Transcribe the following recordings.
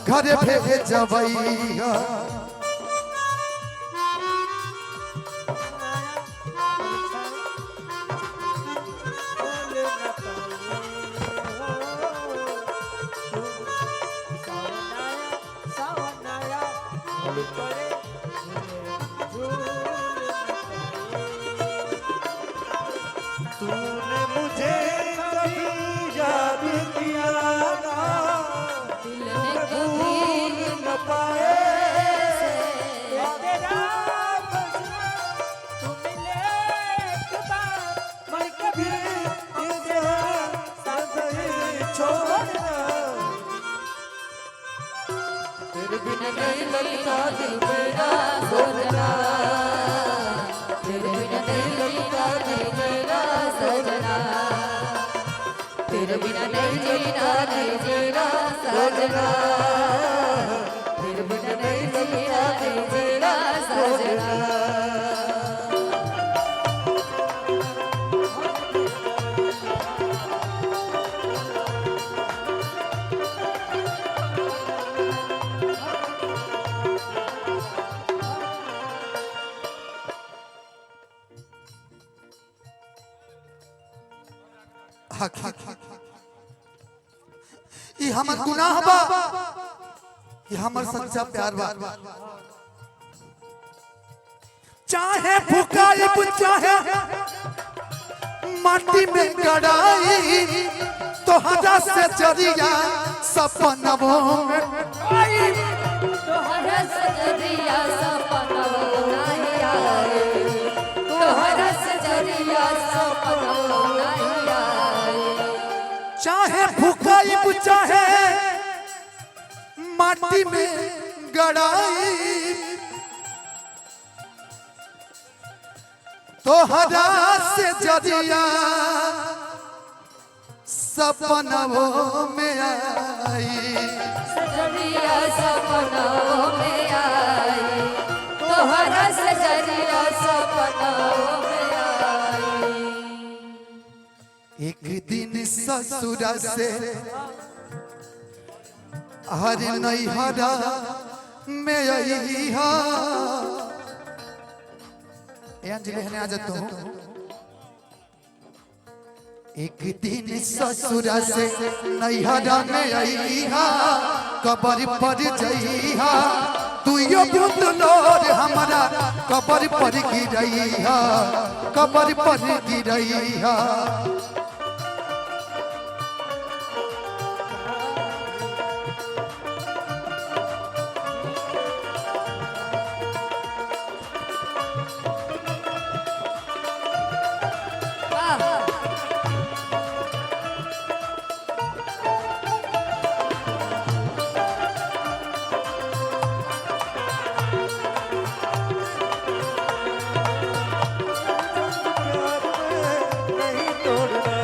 घर भेजबैया तूने मुझे कभी याद किया ना, दिल ने कभी न पाए तेरा तू मिले एक बार मैं कभी तुझे सदैव छोड़ना। तेरे बिना नहीं लगता दिल मेरा सजना, तेरे बिना नहीं लगता दिल मेरा सजना, तेरे बिना नहीं जीना नहीं जीना सजना, तेरे बिना नहीं जीना नहीं जीना सजना। ये हमर गुनाह बा, ये हमर सच्चा प्यार बा। चाहे फुकाए चाहे माटी में गड़ाई, तो हजा से जरिया सपनों में तोहरा सजरिया सपनों नहीं आए, तोहरा सजरिया सपनों नहीं आए। चाहे फुकाई चाहे माटी में गड़ाई, तो हजा से जरिया सपनों में आई। सजरिया सपनों में आए, तोहरा सजरिया सपनों में आए। एक दिन ससुर से हर नैहरा में अइहा। अंजलि हने आ जाता हूँ। एक दिन ससुर से नैहरा में अइहा, कबर पर जइहा, तुइयो बुतलोर हमारा कबर पर गिरइहा, कबर पर गिरइहा। नहीं तोड़ना,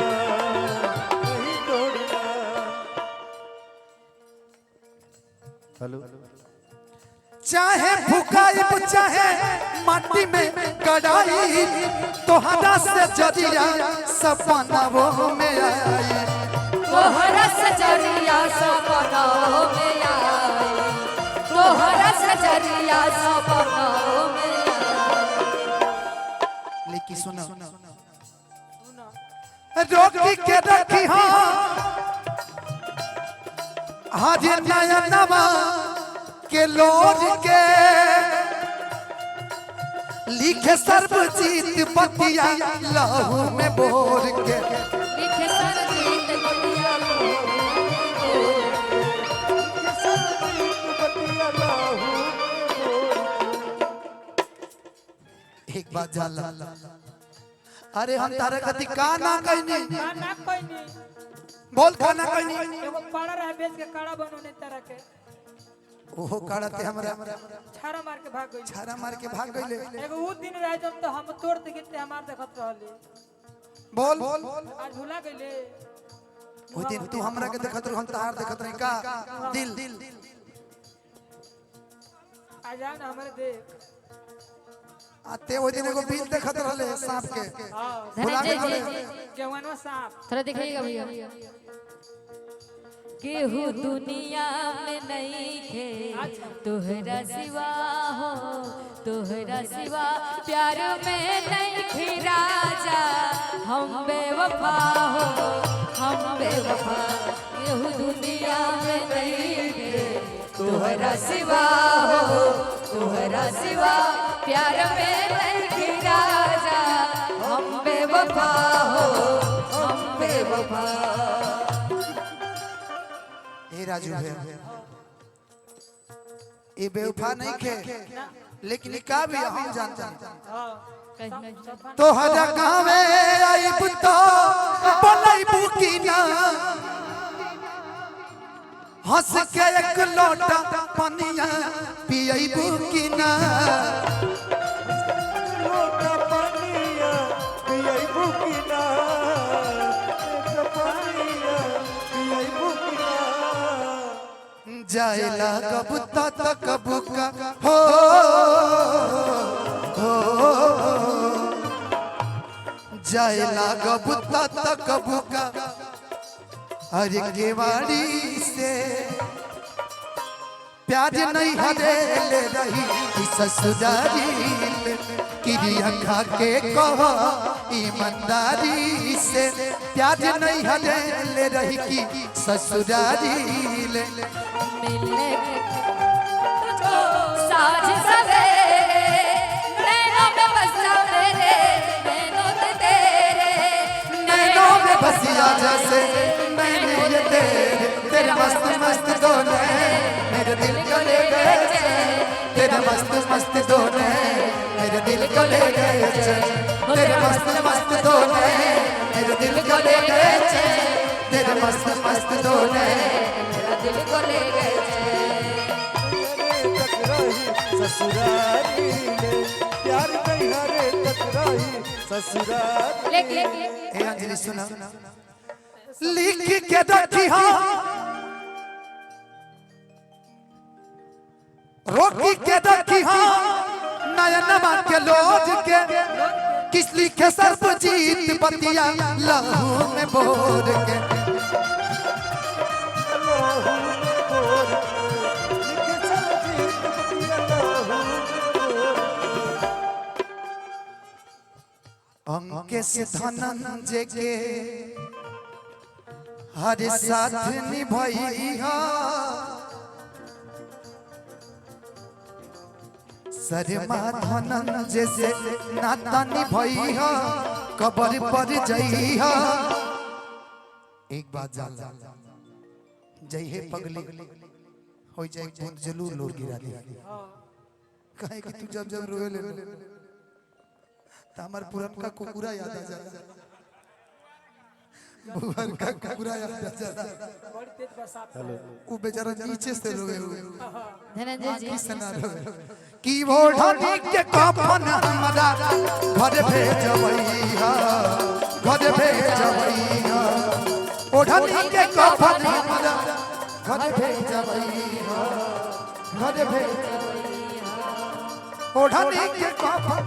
नहीं तोड़ना। हेलो, चाहे फुकाई चाहे माटी में गड़ाई, तो हदा से जदिया सपनों में आई। तोहरा सजरिया सपनों में आए, तोहरा सजरिया सपनों में आए। लेकिन सुनो रोकी के रखी हाज नया नवा के लोज के लिखे सर्वजीत बतिया लहू में बोर के। लिखे सरजीत बतिया एक बात जाला, अरे हम तारे कति का ना कहनी, ना कोई नहीं बोल का ना कहनी। एगो पाड़ा रह बेच के काड़ा बनोने तरह के ओहो काड़ते हमरा छारा मार के भाग गई। छारा मार के भाग गइले। एगो उ दिन रह जब तो हम तोड़ के गिरते हमार देखत रहली। बोल आज भुला गइले। ओ दिन तू हमरा के देखत रह, हम तार देखत रही का दिल। आ जा ना हमारे देख आते वो दिन को बिल देखत रहले सांप के बुला के धनंजय बोले जी जवानो सांप थोड़ा दिखाइएगा भैया केहू दुनिया में नहीं थे तोहरा सिवा हो तोहरा सिवा प्यार में नहीं थी राजा हम बेवफा हो हम बेवफा केहू दुनिया में नहीं थे तोहरा सिवा हो तोहरा सिवा प्यार में नहीं थी राजा हम बेवफा हो हम बेवफा। ए राजू भैया ये बेवफा नहीं खे लेकिन का भी हम जानते हैं तो हजा गावे आइब तो बोलैबू की ना हंस के एक लोटा पनिया पियैबू की ना लोटा पानिया पियई बुकिना एक पानिया पियई बुकिना जायला कबूता तो कबूका हो जायला कबूता तो कबूका अरे केवाड़ी से प्यार नहीं हरे ले रही ससुरारी किरिया खा के कहो ईमानदारी से प्यार नहीं हरे ले रही की ससुरारी ले मिलने तुझको साँझ सवेरे नैनों में बसा मेरे नैनों में तेरे नैनों में बसिया जैसे मैंने ये तेरे मस्त मस्त दोनों मेरे दिल को ले गए तेरे मस्त मस्त दोनों मेरे दिल को ले गए तेरे मस्त मस्त दोनों मेरे दिल को ले गए तेरे मस्त मस्त दोनों मेरा दिल को ले गए तक रही ससुरारी में प्यार नहीं हरे तक रही ससुरारी लेकिन ए अंजलि सुना लिख के रखी हाँ रोकी के रखी हाँ नयनमा के लोज के किस लिखे सर्वजीत बतिया लहू में बोर के अंके से धनंजय के हर साथ निभैया शर्मा धनंजय से नाता निभैया कबर पर जइहा एक बात जान जय हे पगली हो जाए बूंद जरूर लोर गिरा दे कहे कि तू जब जब रोए ले तो हमार पुरनका कुकुरा याद आ जाता भगवान का कुकुरा याद आ जाता बड़ी तेज बरसात वो बेचारा नीचे से रोए हुए धनंजय जी किसना रोए कि वो ढानी के कफन हमरा घर भेजबैया घर भेजबैया ओ ढानी के कफन हमरा घर भेजबैया घर भेजबैया ओ ढानी के कफन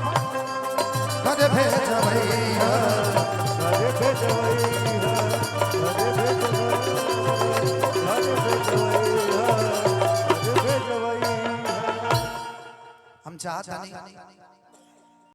घर भेजबैया हरे भेजवैया हरे भेजवैया हरे भेजवैया हम चाहता नहीं